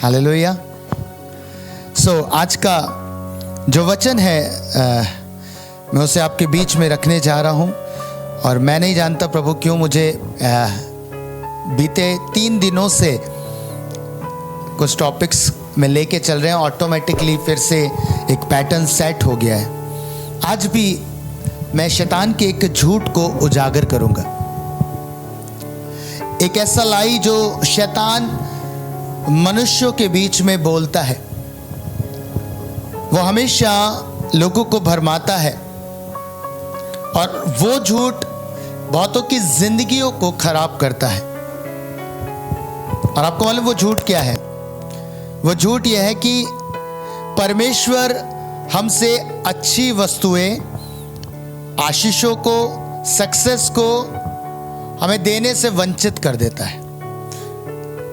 Hallelujah. आज का जो वचन है मैं उसे आपके बीच में रखने जा रहा हूँ। और मैं नहीं जानता प्रभु क्यों मुझे बीते 3 दिनों से कुछ टॉपिक्स में लेके चल रहे हैं। ऑटोमेटिकली फिर से एक पैटर्न सेट हो गया है। आज भी मैं शैतान के एक झूठ को उजागर करूंगा। एक ऐसा लाई जो शैतान मनुष्यों के बीच में बोलता है। वो हमेशा लोगों को भरमाता है और वो झूठ बहुतों की जिंदगियों को खराब करता है। और आपको मालूम वो झूठ क्या है? वो झूठ यह है कि परमेश्वर हमसे अच्छी वस्तुएं, आशीषों को, सक्सेस को हमें देने से वंचित कर देता है।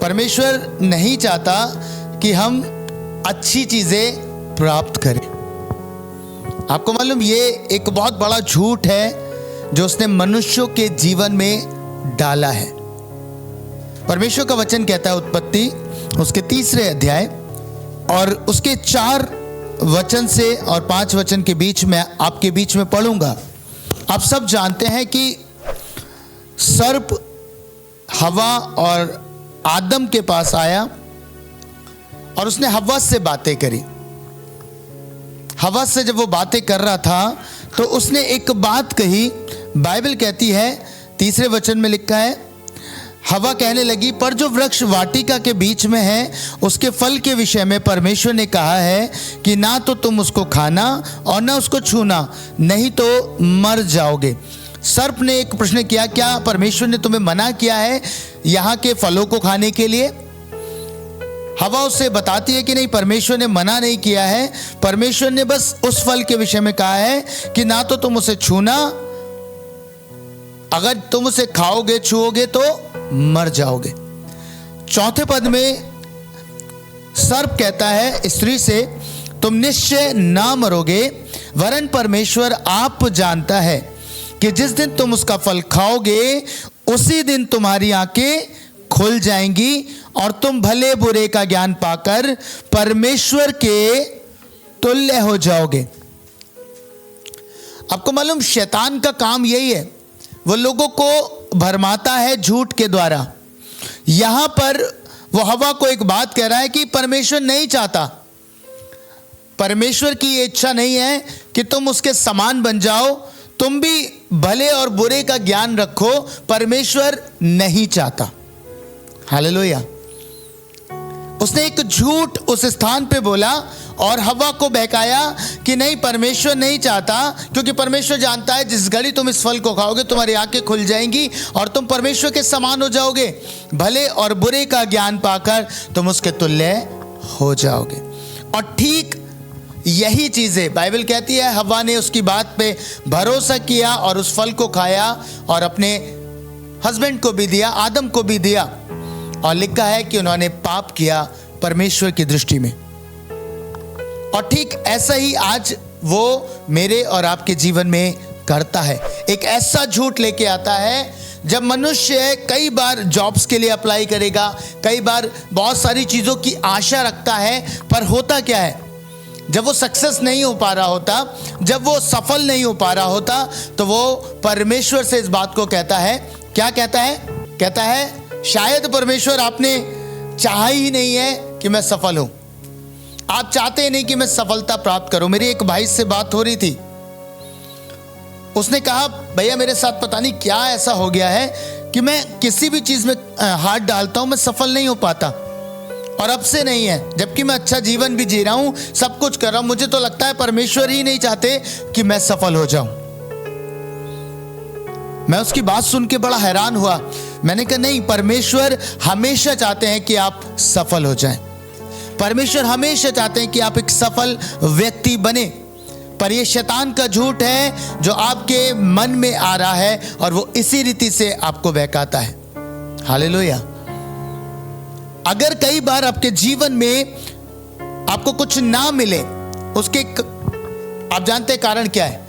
परमेश्वर नहीं चाहता कि हम अच्छी चीजें प्राप्त करें। आपको मालूम ये एक बहुत बड़ा झूठ है जो उसने मनुष्यों के जीवन में डाला है। परमेश्वर का वचन कहता है उत्पत्ति उसके 3 अध्याय और उसके 4 वचन से और 5 वचन के बीच में आपके बीच में पढ़ूंगा। आप सब जानते हैं कि सर्प हवा और आदम के पास आया और उसने हवा से बातें करी। हवा से जब वो बातें कर रहा था तो उसने एक बात कही। बाइबल कहती है 3 वचन में लिखा है, हवा कहने लगी, पर जो वृक्ष वाटिका के बीच में है उसके फल के विषय में परमेश्वर ने कहा है कि ना तो तुम उसको खाना और ना उसको छूना, नहीं तो मर जाओगे। सर्प ने एक प्रश्न किया, क्या परमेश्वर ने तुम्हें मना किया है यहाँ के फलों को खाने के लिए? हवा उससे बताती है कि नहीं, परमेश्वर ने मना नहीं किया है। परमेश्वर ने बस उस फल के विषय में कहा है कि ना तो तुम उसे छूना, अगर तुम उसे खाओगे छूओगे तो मर जाओगे। 4 पद में सर्प कहता है स्त्री से, तुम निश्चय ना मरोगे, वरन परमेश्वर आप जानता है कि जिस दिन तुम उसका फल खाओगे उसी दिन तुम्हारी आंखें खुल जाएंगी और तुम भले बुरे का ज्ञान पाकर परमेश्वर के तुल्य हो जाओगे। आपको मालूम शैतान का काम यही है, वो लोगों को भरमाता है झूठ के द्वारा। यहां पर वो हवा को एक बात कह रहा है कि परमेश्वर नहीं चाहता, परमेश्वर की ये इच्छा नहीं है कि तुम उसके समान बन जाओ, तुम भी भले और बुरे का ज्ञान रखो। परमेश्वर नहीं चाहता। हालेलुया। उसने एक झूठ उस स्थान पे बोला और हवा को बहकाया कि नहीं, परमेश्वर नहीं चाहता, क्योंकि परमेश्वर जानता है जिस घड़ी तुम इस फल को खाओगे तुम्हारी आंखें खुल जाएंगी और तुम परमेश्वर के समान हो जाओगे, भले और बुरे का ज्ञान पाकर तुम उसके तुल्य हो जाओगे। और ठीक यही चीजें बाइबल कहती है, हवा ने उसकी बात पे भरोसा किया और उस फल को खाया और अपने हस्बैंड को भी दिया, आदम को भी दिया, और लिखा है कि उन्होंने पाप किया परमेश्वर की दृष्टि में। और ठीक ऐसा ही आज वो मेरे और आपके जीवन में करता है। एक ऐसा झूठ लेके आता है जब मनुष्य कई बार जॉब्स के लिए अप्लाई करेगा, कई बार बहुत सारी चीज़ों की आशा रखता है, पर होता क्या है, जब वो सक्सेस नहीं हो पा रहा होता, जब वो सफल नहीं हो पा रहा होता, तो वो परमेश्वर से इस बात को कहता है। क्या कहता है? कहता है शायद परमेश्वर आपने चाहा ही नहीं है कि मैं सफल हूं, आप चाहते ही नहीं कि मैं सफलता प्राप्त करूं। मेरी एक भाई से बात हो रही थी, उसने कहा भैया मेरे साथ पता नहीं क्या ऐसा हो गया है कि मैं किसी भी चीज में हाथ डालता हूं मैं सफल नहीं हो पाता, और अब से नहीं है, जबकि मैं अच्छा जीवन भी जी रहा हूं, सब कुछ कर रहा हूं, मुझे तो लगता है परमेश्वर ही नहीं चाहते कि मैं सफल हो जाऊं। मैं उसकी बात सुन के बड़ा हैरान हुआ। मैंने कहा नहीं, परमेश्वर हमेशा चाहते हैं कि आप सफल हो जाएं। परमेश्वर हमेशा चाहते हैं कि आप एक सफल व्यक्ति बने, पर यह शैतान का झूठ है जो आपके मन में आ रहा है और वो इसी रीति से आपको बहकाता है। हालेलुया। अगर कई बार आपके जीवन में आपको कुछ ना मिले, उसके आप जानते हैं कारण क्या है?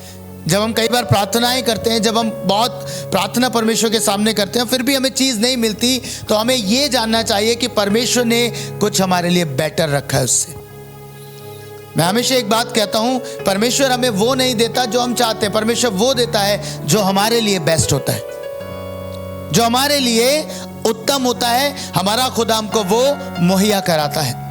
जब हम कई बार प्रार्थनाएं करते हैं, जब हम बहुत प्रार्थना परमेश्वर के सामने करते हैं, फिर भी हमें चीज़ नहीं मिलती, तो हमें ये जानना चाहिए कि परमेश्वर ने कुछ हमारे लिए बेटर रखा है उससे। मैं हमेशा एक बात कहता हूँ, परमेश्वर हमें वो नहीं देता जो हम चाहते हैं, परमेश्वर वो देता है जो हमारे लिए बेस्ट होता है, जो हमारे लिए उत्तम होता है। हमारा खुदा हमको वो मुहैया कराता है।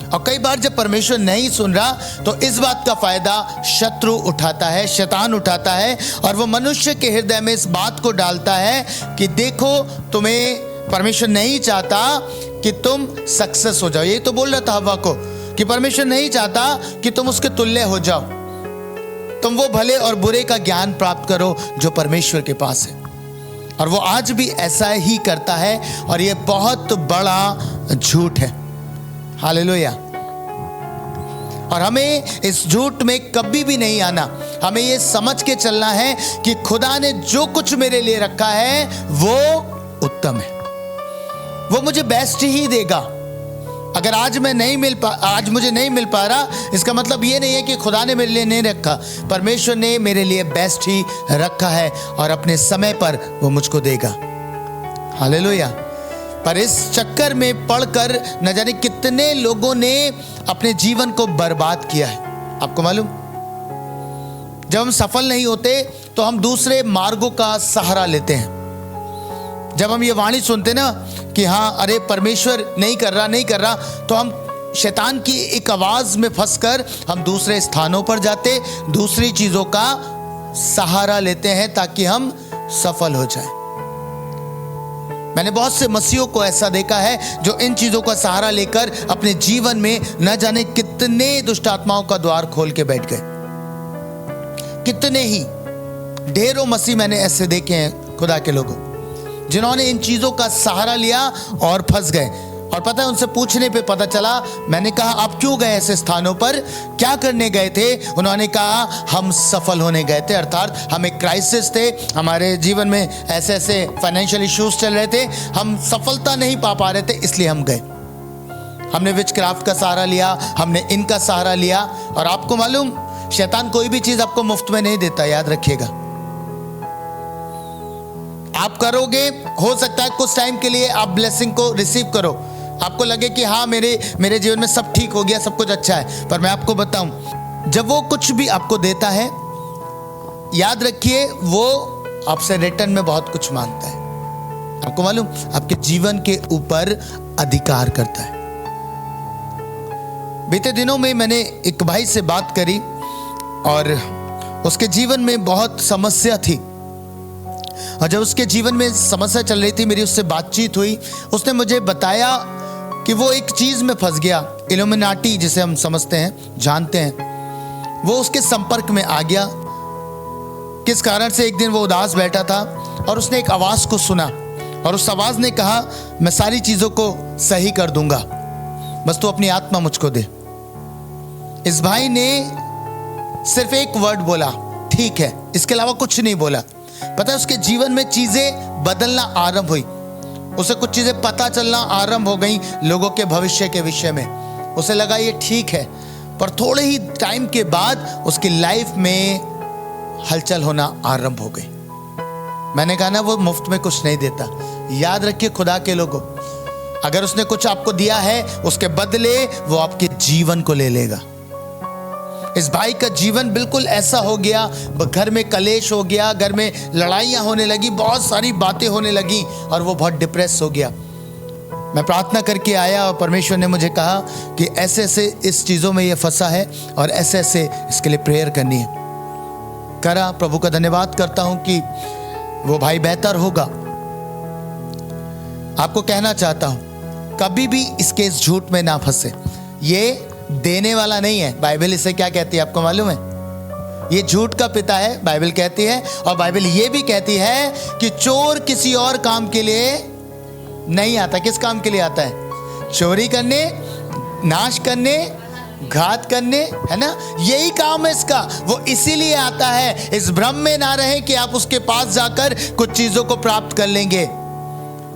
और कई बार जब परमेश्वर नहीं सुन रहा तो इस बात का फायदा शत्रु उठाता है, शैतान उठाता है, और वो मनुष्य के हृदय में इस बात को डालता है कि देखो, तुम्हें परमेश्वर नहीं चाहता कि तुम सक्सेस हो जाओ। यही तो बोल रहा था हव्वा को कि परमेश्वर नहीं चाहता कि तुम उसके तुल्य हो जाओ, तुम वो भले और बुरे का ज्ञान प्राप्त करो जो परमेश्वर के पास है। और वो आज भी ऐसा ही करता है, और ये बहुत बड़ा झूठ है। हालेलुया। और हमें इस झूठ में कभी भी नहीं आना। हमें ये समझ के चलना है कि खुदा ने जो कुछ मेरे लिए रखा है वो उत्तम है, वो मुझे बेस्ट ही देगा। अगर आज मुझे नहीं मिल पा रहा, इसका मतलब ये नहीं है कि खुदा ने मेरे लिए नहीं रखा। परमेश्वर ने मेरे लिए बेस्ट ही रखा है, और अपने समय पर वो मुझको देगा। हालेलुया। पर इस चक्कर में पड़कर न जाने कितने लोगों ने अपने जीवन को बर्बाद किया है। आपको मालूम, जब हम सफल नहीं होते तो हम दूसरे मार्गों का सहारा लेते हैं। जब हम ये वाणी सुनते ना कि हाँ, अरे परमेश्वर नहीं कर रहा, तो हम शैतान की एक आवाज में फंसकर हम दूसरे स्थानों पर जाते, दूसरी चीजों का सहारा लेते हैं ताकि हम सफल हो जाएं। मैंने बहुत से मसीहों को ऐसा देखा है जो इन चीजों का सहारा लेकर अपने जीवन में न जाने कितने दुष्ट आत्माओं का द्वार खोल के बैठ गए। कितने ही ढेरों मसीह मैंने ऐसे देखे हैं, खुदा के लोगों, जिन्होंने इन चीजों का सहारा लिया और फंस गए। और पता है, उनसे पूछने पे पता चला, मैंने कहा आप क्यों गए ऐसे स्थानों पर, क्या करने गए थे? उन्होंने कहा हम सफल होने गए थे, अर्थात हमें क्राइसिस थे, हमारे जीवन में ऐसे ऐसे फाइनेंशियल इश्यूज चल रहे थे, हम सफलता नहीं पा रहे थे, इसलिए हम गए। हमने विचक्राफ्ट का सहारा लिया, हमने इनका सहारा लिया। और आपको मालूम, शैतान कोई भी चीज आपको मुफ्त में नहीं देता, याद रखिएगा। आप करोगे, हो सकता है कुछ टाइम के लिए आप ब्लेसिंग को रिसीव करो, आपको लगे कि हाँ मेरे जीवन में सब ठीक हो गया, सब कुछ अच्छा है। पर मैं आपको बताऊं, जब वो कुछ भी आपको देता है, याद रखिए वो आपसे रिटर्न में बहुत कुछ मांगता है। आपको मालूम, आपके जीवन के ऊपर अधिकार करता है। बीते दिनों में मैंने एक भाई से बात करी और उसके जीवन में बहुत समस्या थी, और जब उसके जीवन में समस्या चल रही थी, मेरी उससे बातचीत हुई। उसने मुझे बताया कि वो एक चीज में फंस गया, इल्यूमिनाटी जिसे हम समझते हैं, जानते हैं, वो उसके संपर्क में आ गया। किस कारण से? एक दिन वो उदास बैठा था और उसने एक आवाज को सुना, और उस आवाज ने कहा, मैं सारी चीजों को सही कर दूंगा, बस तू अपनी आत्मा मुझको दे। इस भाई ने सिर्फ एक वर्ड बोला, ठीक है, इसके अलावा कुछ नहीं बोला। पता है, उसके जीवन में चीजें बदलना आरंभ हुई, उसे कुछ चीजें पता चलना आरंभ हो गई लोगों के भविष्य के विषय में। उसे लगा ये ठीक है, पर थोड़े ही टाइम के बाद उसकी लाइफ में हलचल होना आरंभ हो गई। मैंने कहा ना, वो मुफ्त में कुछ नहीं देता। याद रखिए खुदा के लोगों, अगर उसने कुछ आपको दिया है, उसके बदले वो आपके जीवन को ले लेगा। इस भाई का जीवन बिल्कुल ऐसा हो गया, घर में कलेश हो गया, घर में लड़ाइयाँ होने लगी, बहुत सारी बातें होने लगी, और वो बहुत डिप्रेस हो गया। मैं प्रार्थना करके आया और परमेश्वर ने मुझे कहा कि ऐसे ऐसे इस चीज़ों में ये फंसा है और ऐसे ऐसे इसके लिए प्रेयर करनी है। करा, प्रभु का धन्यवाद करता हूँ कि वो भाई बेहतर होगा। आपको कहना चाहता हूँ, कभी भी इसके इस झूठ में ना फंसे। ये देने वाला नहीं है। बाइबल इसे क्या कहती है आपको मालूम है? ये झूठ का पिता है, बाइबल कहती है। और बाइबल ये भी कहती है कि चोर किसी और काम के लिए नहीं आता। किस काम के लिए आता है? चोरी करने, नाश करने, घात करने, है ना? यही काम है इसका। वो इसीलिए आता है, इस भ्रम में ना रहे कि आप उसके पास जाकर कुछ चीजों को प्राप्त कर लेंगे।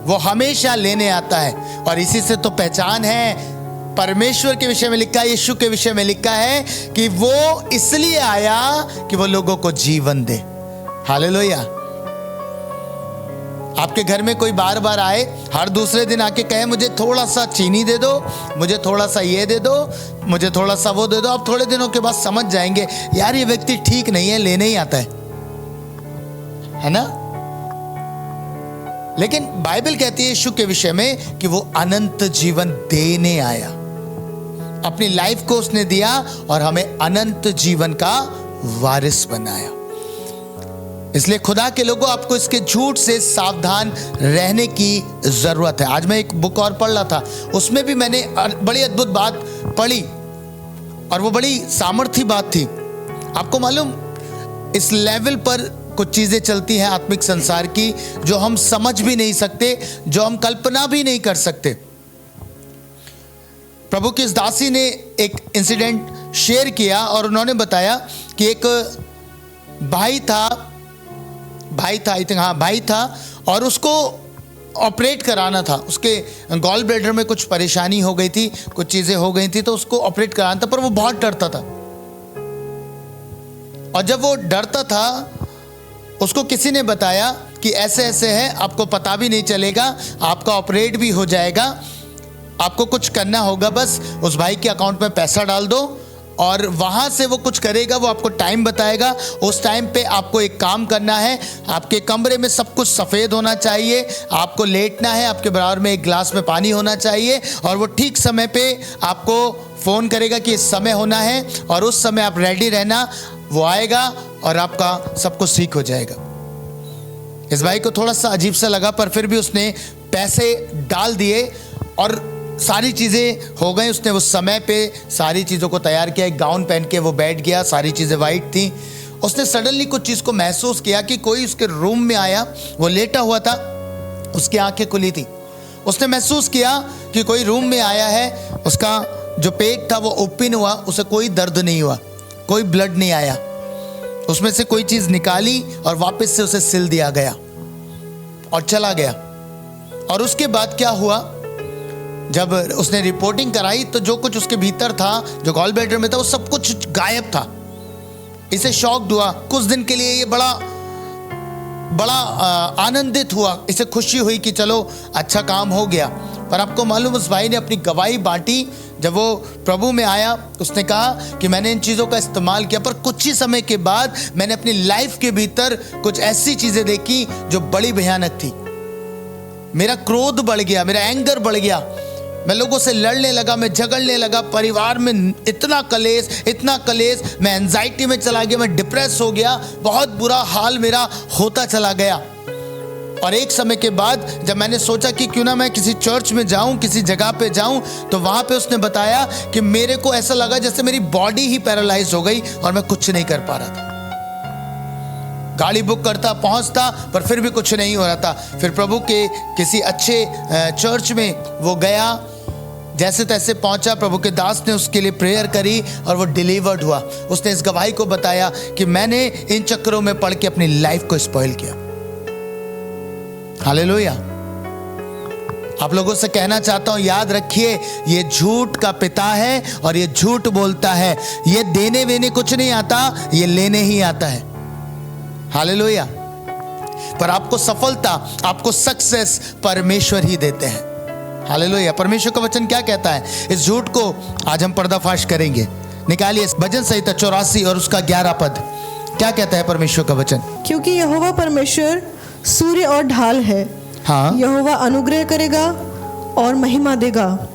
वो हमेशा लेने आता है, और इसी से तो पहचान है परमेश्वर के विषय में लिखा है, यीशु के विषय में लिखा है कि वो इसलिए आया कि वो लोगों को जीवन दे। हालेलुया। आपके घर में कोई बार बार आए, हर दूसरे दिन आके कहे मुझे थोड़ा सा चीनी दे दो, मुझे थोड़ा सा ये दे दो, मुझे थोड़ा सा वो दे दो, आप थोड़े दिनों के बाद समझ जाएंगे यार ये व्यक्ति ठीक नहीं है, लेने ही आता है ना। लेकिन बाइबल कहती है यीशु के विषय में कि वो अनंत जीवन देने आया। अपनी लाइफ को उसने दिया और हमें अनंत जीवन का वारिस बनाया। इसलिए खुदा के लोगों, आपको इसके झूठ से सावधान रहने की जरूरत है। आज मैं एक बुक और पढ़ रहा था, उसमें भी मैंने बड़ी अद्भुत बात पढ़ी और वो बड़ी सामर्थी बात थी। आपको मालूम, इस लेवल पर कुछ चीजें चलती हैं आत्मिक संसार की जो हम समझ भी नहीं सकते, जो हम कल्पना भी नहीं कर सकते। प्रभु की इस दासी ने एक इंसिडेंट शेयर किया और उन्होंने बताया कि एक भाई था और उसको ऑपरेट कराना था। उसके गॉल ब्लैडर में कुछ परेशानी हो गई थी, कुछ चीजें हो गई थी, तो उसको ऑपरेट कराना था, पर वो बहुत डरता था। और जब वो डरता था, उसको किसी ने बताया कि ऐसे ऐसे है, आपको पता भी नहीं चलेगा, आपका ऑपरेट भी हो जाएगा, आपको कुछ करना होगा, बस उस भाई के अकाउंट में पैसा डाल दो और वहाँ से वो कुछ करेगा, वो आपको टाइम बताएगा। उस टाइम पे आपको एक काम करना है, आपके कमरे में सब कुछ सफ़ेद होना चाहिए, आपको लेटना है, आपके बराबर में एक गिलास में पानी होना चाहिए और वो ठीक समय पे आपको फ़ोन करेगा कि इस समय होना है और उस समय आप रेडी रहना। वो आएगा और आपका सब कुछ ठीक हो जाएगा। इस भाई को थोड़ा सा अजीब सा लगा, पर फिर भी उसने पैसे डाल दिए और सारी चीज़ें हो गई। उसने उस समय पे सारी चीज़ों को तैयार किया, एक गाउन पहन के वो बैठ गया, सारी चीज़ें वाइट थी। उसने सडनली कुछ चीज़ को महसूस किया कि कोई उसके रूम में आया, वो लेटा हुआ था, उसकी आंखें खुली थी। उसने महसूस किया कि कोई रूम में आया है, उसका जो पेट था वो ओपन हुआ, उसे कोई दर्द नहीं हुआ, कोई ब्लड नहीं आया, उसमें से कोई चीज़ निकाली और वापस से उसे सिल दिया गया और चला गया। और उसके बाद क्या हुआ, जब उसने रिपोर्टिंग कराई तो जो कुछ उसके भीतर था, जो गॉल ब्लैडर में था, वो सब कुछ गायब था। इसे शॉक हुआ, कुछ दिन के लिए ये बड़ा आनंदित हुआ, इसे खुशी हुई कि चलो अच्छा काम हो गया। पर आपको मालूम, उस भाई ने अपनी गवाही बांटी। जब वो प्रभु में आया, उसने कहा कि मैंने इन चीज़ों का इस्तेमाल किया, पर कुछ ही समय के बाद मैंने अपनी लाइफ के भीतर कुछ ऐसी चीज़ें देखी जो बड़ी भयानक थी। मेरा क्रोध बढ़ गया, मेरा एंगर बढ़ गया, मैं लोगों से लड़ने लगा, मैं झगड़ने लगा, परिवार में इतना कलेश, मैं एंजाइटी में चला गया, मैं डिप्रेस हो गया, बहुत बुरा हाल मेरा होता चला गया। और एक समय के बाद जब मैंने सोचा कि क्यों ना मैं किसी चर्च में जाऊं, किसी जगह पे जाऊं, तो वहां पे उसने बताया कि मेरे को ऐसा लगा जैसे मेरी बॉडी ही पैरालाइज हो गई और मैं कुछ नहीं कर पा रहा था। गाड़ी बुक करता, पहुंचता, पर फिर भी कुछ नहीं हो रहा था। फिर प्रभु के किसी अच्छे चर्च में वो गया, जैसे तैसे पहुंचा, प्रभु के दास ने उसके लिए प्रेयर करी और वो डिलीवर्ड हुआ। उसने इस गवाही को बताया कि मैंने इन चक्करों में पड़ के अपनी लाइफ को स्पॉइल किया। हालेलुया। आप लोगों से कहना चाहता हूं, याद रखिए, ये झूठ का पिता है और ये झूठ बोलता है। ये देने वेने कुछ नहीं आता, ये लेने ही आता है। हालेलुया। पर आपको सफलता, आपको सक्सेस परमेश्वर ही देते हैं। हालेलुया। परमेश्वर का वचन क्या कहता है, इस झूठ को आज हम पर्दाफाश करेंगे। निकालिए भजन संहिता 84 और उसका 11 पद। क्या कहता है परमेश्वर का वचन? क्योंकि यहोवा परमेश्वर सूर्य और ढाल है। हाँ, यहोवा अनुग्रह करेगा और महिमा देगा,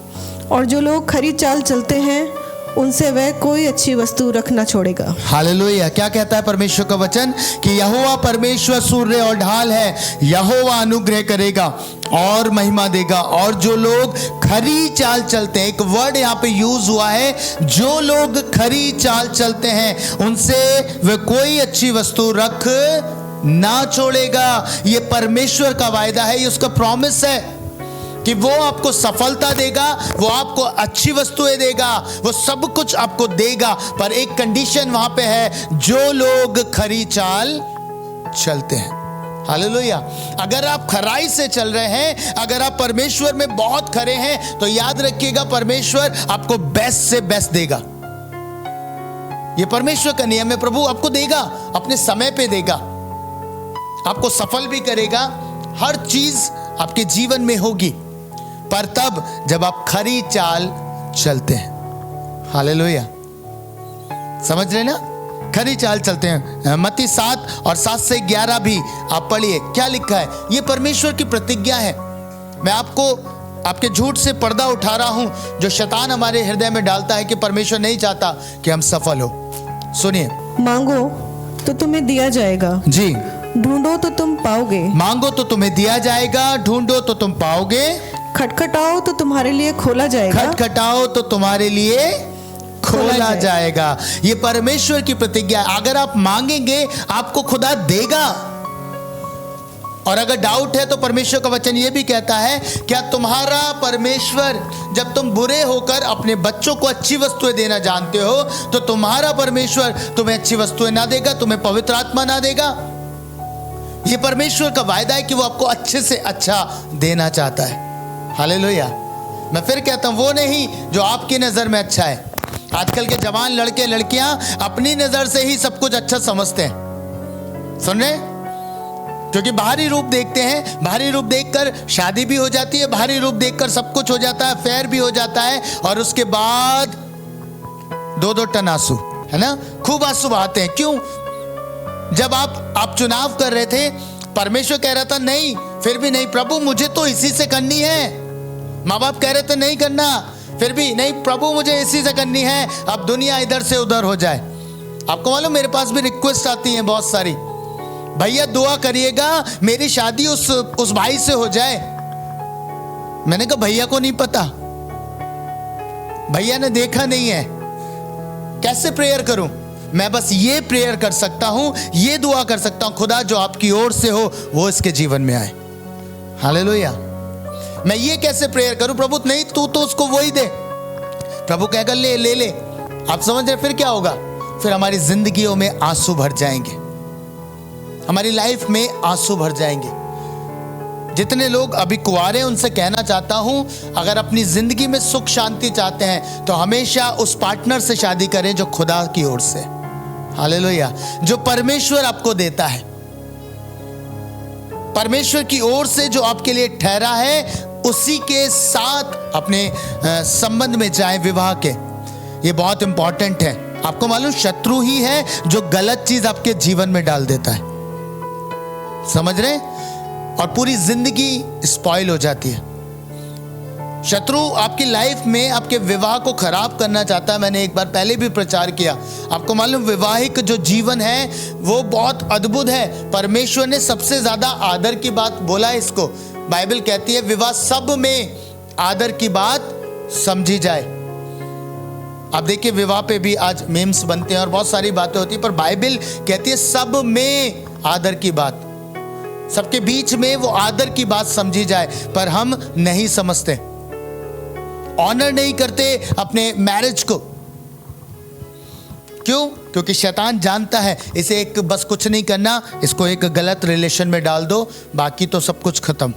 और जो लोग खरी चाल चलते हैं उनसे वह कोई अच्छी वस्तु रख ना छोड़ेगा। हालेलुया। क्या कहता है परमेश्वर का वचन कि यहोवा परमेश्वर सूर्य और ढाल है, यहोवा अनुग्रह करेगा और महिमा देगा, और जो लोग खरी चाल चलते हैं, एक वर्ड यहाँ पे यूज हुआ है, जो लोग खरी चाल चलते हैं उनसे वह कोई अच्छी वस्तु रख ना छोड़ेगा। ये परमेश्वर का वायदा है, ये उसका प्रॉमिस है कि वो आपको सफलता देगा, वो आपको अच्छी वस्तुएं देगा, वो सब कुछ आपको देगा। पर एक कंडीशन वहां पे है, जो लोग खरी चाल चलते हैं। हालेलुया। अगर आप खराई से चल रहे हैं, अगर आप परमेश्वर में बहुत खरे हैं, तो याद रखिएगा परमेश्वर आपको बेस्ट से बेस्ट देगा। ये परमेश्वर का नियम है। प्रभु आपको देगा, अपने समय पे देगा, आपको सफल भी करेगा, हर चीज आपके जीवन में होगी, पर तब जब आप खरी चाल चलते हैं। हालेलुया, समझ रहे ना? खरी चाल चलते हैं। मत्ती 7 और 7 से 11 भी आप पढ़िए, क्या लिखा है। ये परमेश्वर की प्रतिज्ञा है। मैं आपको आपके झूठ से पर्दा उठा रहा हूं जो शैतान हमारे हृदय में डालता है कि परमेश्वर नहीं चाहता कि हम सफल हो। सुनिए, मांगो तो तुम्हें दिया जाएगा, जी, ढूंढो तो तुम पाओगे, मांगो तो तुम्हें दिया जाएगा, ढूंढो तो तुम पाओगे, खटखटाओ तो तुम्हारे लिए खोला जाएगा, खटखटाओ तो तुम्हारे लिए खोला जाएगा। ये परमेश्वर की प्रतिज्ञा है। अगर आप मांगेंगे आपको खुदा देगा। और अगर डाउट है तो परमेश्वर का वचन ये भी कहता है, क्या तुम्हारा परमेश्वर, जब तुम बुरे होकर अपने बच्चों को अच्छी वस्तुएं देना जानते हो, तो तुम्हारा परमेश्वर तुम्हें अच्छी वस्तुएं ना देगा, तुम्हें पवित्र आत्मा ना देगा? ये परमेश्वर का वायदा है कि वो आपको अच्छे से अच्छा देना चाहता है। हालेलुया। मैं फिर कहता हूं, वो नहीं जो आपकी नजर में अच्छा है। आजकल के जवान लड़के लड़कियां अपनी नजर से ही सब कुछ अच्छा समझते हैं। सुन रहे? क्योंकि बाहरी रूप देखते हैं, बाहरी रूप देखकर शादी भी हो जाती है, बाहरी रूप देखकर सब कुछ हो जाता है, फेयर भी हो जाता है, और उसके बाद 2-2 टन आंसू, है ना? खूब आंसू बहाते हैं। क्यों? जब आप चुनाव कर रहे थे, परमेश्वर कह रहा था नहीं, फिर भी नहीं प्रभु मुझे तो इसी से करनी है। माँ बाप कह रहे थे नहीं करना, फिर भी नहीं प्रभु मुझे इसी से करनी है। अब दुनिया इधर से उधर हो जाए। आपको मालूम, मेरे पास भी रिक्वेस्ट आती है बहुत सारी, भैया दुआ करिएगा मेरी शादी उस भाई से हो जाए। मैंने कहा भैया को नहीं पता, भैया ने देखा नहीं है, कैसे प्रेयर करूं? मैं बस ये प्रेयर कर सकता हूं, ये दुआ कर सकता हूं, खुदा जो आपकी ओर से हो वो इसके जीवन में आए। हालेलुया। मैं ये कैसे प्रेयर करूं? प्रभु नहीं, तू तो उसको वही दे। प्रभु कहेगा ले ले ले। आप समझ रहे? फिर क्या होगा? फिर हमारी जिंदगियों में आंसू भर जाएंगे, हमारी लाइफ में आंसू भर जाएंगे। जितने लोग अभी कुंवारे, उनसे कहना चाहता हूं, अगर अपनी जिंदगी में सुख शांति चाहते हैं तो हमेशा उस पार्टनर से शादी करें जो खुदा की ओर से, हालेलुया, जो परमेश्वर आपको देता है, परमेश्वर की ओर से जो आपके लिए ठहरा है, उसी के साथ अपने संबंध में जाए, विवाह के। ये बहुत इंपॉर्टेंट है। आपको मालूम, शत्रु ही है जो गलत चीज आपके जीवन में डाल देता है, समझ रहे? और पूरी जिंदगी स्पॉइल हो जाती है। शत्रु आपकी लाइफ में आपके विवाह को खराब करना चाहता है। मैंने एक बार पहले भी प्रचार किया। आपको मालूम, वैवाहिक जो जीवन है वो बहुत अद्भुत है। परमेश्वर ने सबसे ज्यादा आदर की बात बोला है इसको। बाइबल कहती है विवाह सब में आदर की बात समझी जाए। आप देखिए, विवाह पे भी आज मीम्स बनते हैं और बहुत सारी बातें होती है, पर बाइबल कहती है सब में आदर की बात, सबके बीच में वो आदर की बात समझी जाए। पर हम नहीं समझते, ऑनर नहीं करते अपने मैरिज को। क्यों? क्योंकि शैतान जानता है इसे एक बस कुछ नहीं करना, इसको एक गलत रिलेशन में डाल दो, बाकी तो सब कुछ खत्म।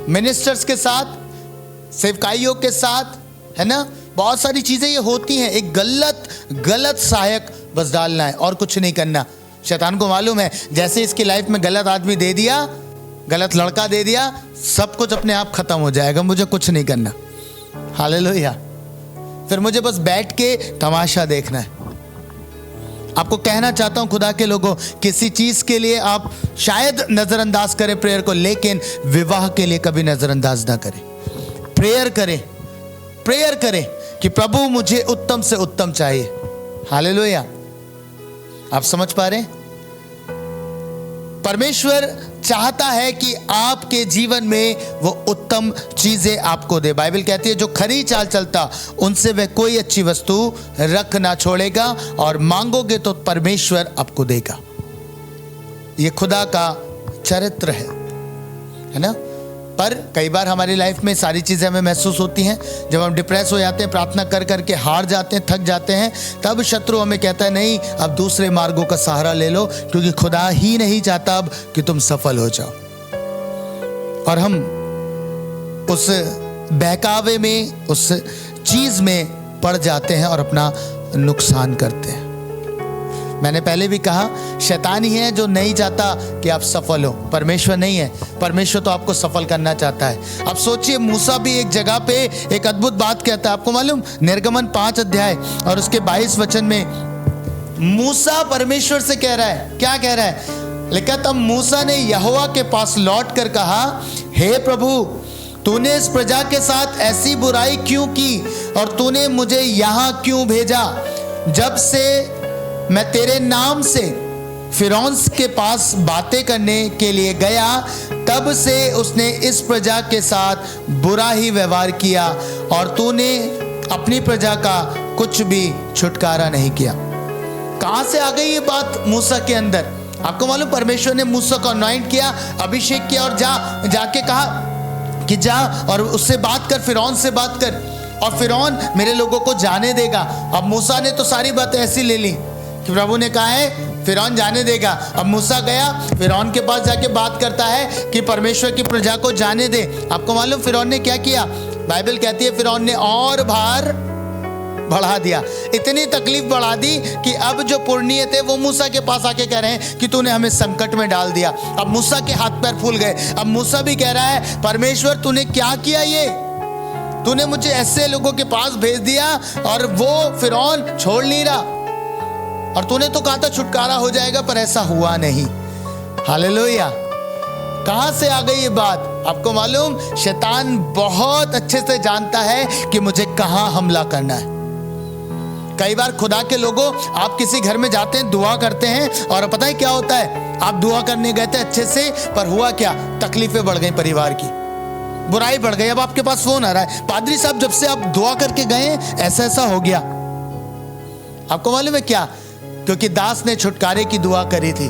मिनिस्टर्स के साथ, सेवकाइयों के साथ, है ना, बहुत सारी चीजें ये होती हैं। एक गलत सहायक बस डालना है और कुछ नहीं करना। शैतान को मालूम है जैसे इसकी लाइफ में गलत आदमी दे दिया, गलत लड़का दे दिया, सब कुछ अपने आप खत्म हो जाएगा, मुझे कुछ नहीं करना। हालेलुया। फिर मुझे बस बैठ के तमाशा देखना है। आपको कहना चाहता हूं, खुदा के लोगों, किसी चीज के लिए आप शायद नजरअंदाज करें प्रेयर को, लेकिन विवाह के लिए कभी नजरअंदाज ना करें। प्रेयर करें कि प्रभु मुझे उत्तम से उत्तम चाहिए। हालेलुया। आप समझ पा रहे? परमेश्वर चाहता है कि आपके जीवन में वो उत्तम चीजें आपको दे। बाइबल कहती है जो खरी चाल चलता उनसे वह कोई अच्छी वस्तु रख ना छोड़ेगा, और मांगोगे तो परमेश्वर आपको देगा। ये खुदा का चरित्र है ना? पर कई बार हमारी लाइफ में सारी चीज़ें हमें महसूस होती हैं। जब हम डिप्रेस हो जाते हैं, प्रार्थना कर करके हार जाते हैं, थक जाते हैं, तब शत्रु हमें कहता है नहीं, अब दूसरे मार्गों का सहारा ले लो, क्योंकि खुदा ही नहीं चाहता अब कि तुम सफल हो जाओ। और हम उस बहकावे में, उस चीज़ में पड़ जाते हैं और अपना नुकसान करते हैं। मैंने पहले भी कहा, शैतान ही है जो नहीं चाहता कि आप सफल हो, परमेश्वर नहीं है। परमेश्वर तो आपको सफल करना चाहता है। अब सोचिए, मूसा भी एक जगह पे एक अद्भुत बात कहता है, आपको मालूम, निर्गमन 5 अध्याय और उसके 22 वचन में मूसा परमेश्वर से कह रहा है, क्या कह रहा है, लिखा, तब मूसा ने यहोवा के पास लौट कर कहा, हे प्रभु, तूने इस प्रजा के साथ ऐसी बुराई क्यों की और तूने मुझे यहाँ क्यों भेजा? जब से मैं तेरे नाम से फिरौन के पास बातें करने के लिए गया, तब से उसने इस प्रजा के साथ बुरा ही व्यवहार किया और तूने अपनी प्रजा का कुछ भी छुटकारा नहीं किया। कहां से आ गई ये बात मूसा के अंदर? आपको मालूम, परमेश्वर ने मूसा को अनॉइंट किया, अभिषेक किया और जाके कहा कि जा और उससे बात कर, फिरौन से बात कर, और फिरौन मेरे लोगों को जाने देगा। अब मूसा ने तो सारी बातें ऐसी ले ली कि प्रभु ने कहा है फिरौन जाने देगा। अब मूसा गया, फिरौन के पास जाके बात करता है कि परमेश्वर की प्रजा को जाने दे। आपको मालूम फिरौन ने क्या किया? बाइबल कहती है फिरौन ने और भार बढ़ा दिया, इतनी तकलीफ बढ़ा दी कि अब जो पुरनिये थे वो मूसा के पास आके कह रहे हैं कि तूने हमें संकट में डाल दिया। अब मूसा के हाथ पैर फूल गए। अब मूसा भी कह रहा है, परमेश्वर तूने क्या किया? ये तूने मुझे ऐसे लोगों के पास भेज दिया और वो फिरौन छोड़ नहीं रहा, और तूने तो कहा था छुटकारा हो जाएगा, पर ऐसा हुआ नहीं। हालेलुया। कहां से आ गई ये बात? आपको मालूम, शैतान बहुत अच्छे से जानता है कि मुझे कहां हमला करना है। कई बार खुदा के लोगों, आप किसी घर में जाते हैं, दुआ करते हैं, और पता है क्या होता है? आप दुआ करने गए थे अच्छे से, पर हुआ क्या? तकलीफें बढ़ गई, परिवार की बुराई बढ़ गई। अब आपके पास फोन आ रहा है, पादरी साहब जब से आप दुआ करके गए ऐसा ऐसा हो गया। आपको मालूम है क्या? क्योंकि दास ने छुटकारे की दुआ करी थी,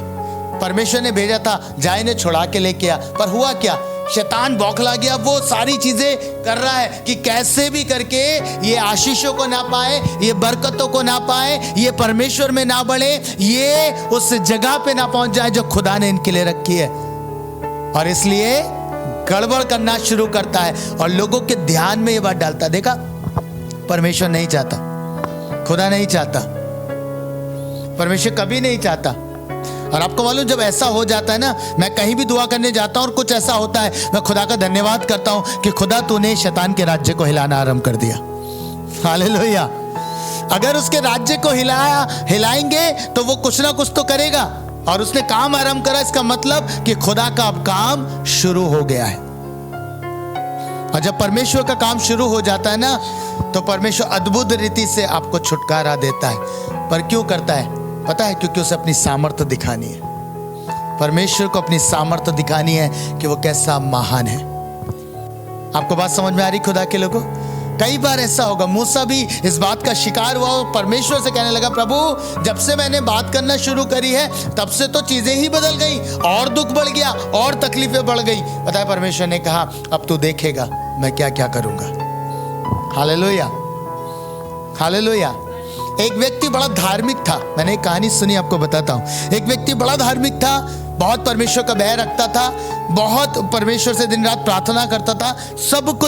परमेश्वर ने भेजा था, जाए ने छुड़ा के लेके आ, पर हुआ क्या? शैतान बौखला गया। वो सारी चीजें कर रहा है कि कैसे भी करके ये आशीषों को ना पाए, ये बरकतों को ना पाए, ये परमेश्वर में ना बढ़े, ये उस जगह पे ना पहुंच जाए जो खुदा ने इनके लिए रखी है। और इसलिए गड़बड़ करना शुरू करता है और लोगों के ध्यान में ये बात डालता, देखा परमेश्वर नहीं चाहता, खुदा नहीं चाहता, परमेश्वर कभी नहीं चाहता। और आपको मालूम, जब ऐसा हो जाता है ना, मैं कहीं भी दुआ करने जाता हूं और कुछ ऐसा होता है, मैं खुदा का धन्यवाद करता हूं कि खुदा तूने शैतान के राज्य को हिलाना आरंभ कर दिया। हालेलुया। अगर उसके राज्य को हिलाएंगे तो वो कुछ ना कुछ तो करेगा, और उसने काम आरंभ करा, इसका मतलब कि खुदा का अब काम शुरू हो गया है। और जब परमेश्वर का काम शुरू हो जाता है ना, तो परमेश्वर अद्भुत रीति से आपको छुटकारा देता है। पर क्यों करता है? पता है, क्योंकि उसे अपनी सामर्थ्य दिखानी है। परमेश्वर को अपनी सामर्थ्य दिखानी है कि वो कैसा महान है। आपको बात समझ में आ रही खुदा के लोगों? कई बार ऐसा होगा, मूसा भी इस बात का शिकार हुआ और परमेश्वर से कहने लगा, प्रभु जब से मैंने बात करना शुरू करी है तब से तो चीजें ही बदल गई, और दुख बढ़ गया, और तकलीफें बढ़ गई। पता है, परमेश्वर ने कहा अब तू देखेगा मैं क्या क्या करूंगा। Hallelujah, hallelujah. एक व्यक्ति बड़ा धार्मिक था, मैंने एक कहानी सुनी, आपको बताता हूं। एक व्यक्ति बड़ा धार्मिक था, बहुत परमेश्वर का भय रखता था, बहुत परमेश्वर से दिन रात प्रार्थना करता था, सब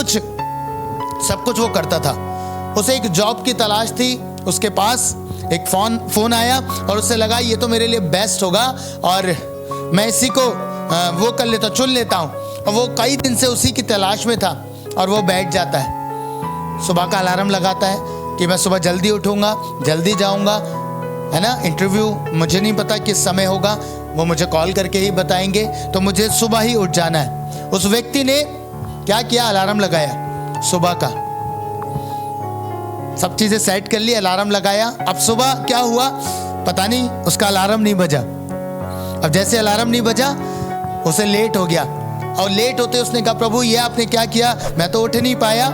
कुछ वो करता था। उसे एक जॉब की तलाश थी, उसके पास एक फोन आया और उसे लगा ये तो मेरे लिए बेस्ट होगा और मैं इसी को वो कर लेता, चुन लेता हूँ। और वो कई दिन से उसी की तलाश में था और वो बैठ जाता है, सुबह का अलार्म लगाता है कि मैं सुबह जल्दी उठूंगा, जल्दी जाऊंगा, है ना, इंटरव्यू मुझे नहीं पता किस समय होगा, वो मुझे कॉल करके ही बताएंगे, तो मुझे सुबह ही उठ जाना है। उस व्यक्ति ने क्या किया? अलार्म लगाया सुबह का, सब चीजें सेट कर ली, अलार्म लगाया। अब सुबह क्या हुआ पता नहीं, उसका अलार्म नहीं बजा। अब जैसे अलार्म नहीं बजा, उसे लेट हो गया, और लेट होते उसने कहा, प्रभु ये आपने क्या किया, मैं तो उठ नहीं पाया।